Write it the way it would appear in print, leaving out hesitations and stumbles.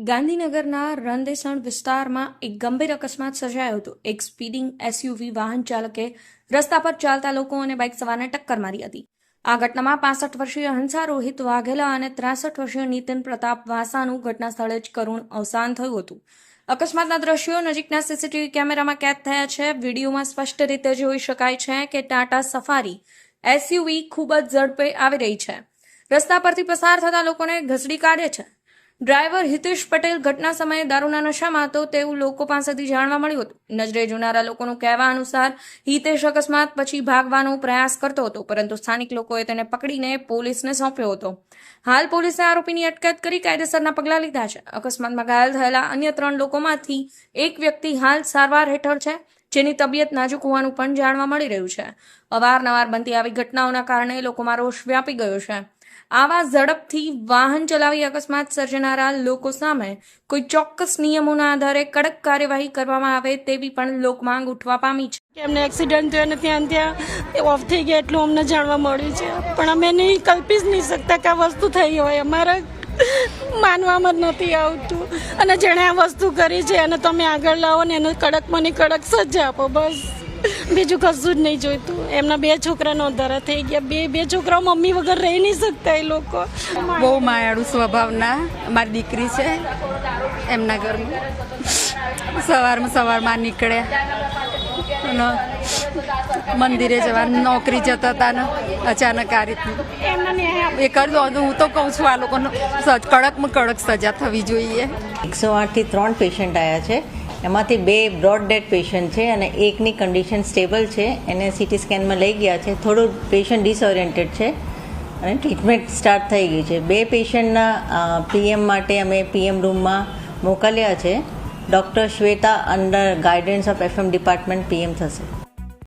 ગાંધીનગરના રણદેસણ વિસ્તારમાં એક ગંભીર અકસ્માત સર્જાયો હતો। એક સ્પીડિંગ એસયુવી વાહન ચાલકે રસ્તા પર ચાલતા લોકો અને બાઇક સવારને ટક્કર મારી હતી। આ ઘટનામાં 65 વર્ષીય હંસા રોહિત વાઘેલા અને 63 વર્ષીય નીતિન પ્રતાપ વાસાનું ઘટના સ્થળે જ કરુણ અવસાન થયું હતું। અકસ્માતના દ્રશ્યો નજીકના સીસીટીવી કેમેરામાં કેદ થયા છે। વિડીયોમાં સ્પષ્ટ રીતે જોઈ શકાય છે કે ટાટા સફારી એસયુવી ખૂબ જ ઝડપે આવી રહી છે। રસ્તા પરથી પસાર થતા લોકોને ઘસડી કાઢે છે। ડ્રાઈવર હિતેશ પટેલ ઘટના સમયે દારૂના નશામાં હતો તેવું લોકો પાસેથી જાણવા મળ્યું હતું। નજરે જોનારા લોકોનું કહેવા અનુસાર હિતેશ અકસ્માત પછી ભાગવાનો પ્રયાસ કરતો હતો, પરંતુ સ્થાનિક લોકોએ તેને પકડીને પોલીસને સોંપ્યો હતો। હાલ પોલીસે આરોપીની અટકાયત કરી કાયદેસરના પગલાં લીધા છે। અકસ્માતમાં ઘાયલ થયેલા અન્ય 3 લોકોમાંથી એક વ્યક્તિ હાલ સારવાર હેઠળ છે, જેની તબિયત નાજુક હોવાનું પણ જાણવા મળી રહ્યું છે। અવારનવાર બનતી આવી ઘટનાઓના કારણે લોકોમાં રોષ વ્યાપી ગયો છે। આવા ઝડપથી વાહન ચલાવી અકસ્માત સર્જનારા લોકો સામે કોઈ ચોક્કસ નિયમોના આધારે કડક કાર્યવાહી કરવામાં આવે તેવી પણ લોકમાંગ ઉઠવા પામી છે। એમને એક્સિડન્ટ થયો અને ત્યાં ઓફ થઈ ગયા એટલું અમને જાણવા મળ્યું છે, પણ અમે નહીં કલ્પી જ નહીં શકતા કે આ વસ્તુ થઈ હોય। અમારા માનવામાં જ નથી આવતું, અને જેણે આ વસ્તુ કરી છે એને તમે આગળ લાવો ને એને કડકમાં કડક સજા આપો, બસ બીજું કશું જ નહીં જોઈતું। એમના 2 છોકરા નોંધારા થઈ ગયા, બે છોકરાઓ મમ્મી વગર રહી નહીં શકતા એ લોકો। બહુ માયાળુ સ્વભાવના મારી દીકરી છે। એમના ઘરમાં સવારમાં નીકળ્યા અને મંદિરે જવા નોકરી જતા હતા ને અચાનક આ રીતનું એ કરી દો। હું તો કહું છું આ લોકોને કડકમાં કડક સજા થવી જોઈએ। 108 થી 3 પેશન્ટ આવ્યા છે, એમાંથી 2 બ્રોડ ડેડ પેશન્ટ છે અને એકની કન્ડિશન સ્ટેબલ છે। એને સીટી સ્કેનમાં લઈ ગયા છે। થોડું પેશન્ટ ડિસઓરિએન્ટેડ છે અને ટ્રીટમેન્ટ સ્ટાર્ટ થઈ ગઈ છે। 2 પેશન્ટના પીએમ માટે અમે પીએમ રૂમમાં મોકલ્યા છે। Doctor Shweta under guidance of FM department PM થશે।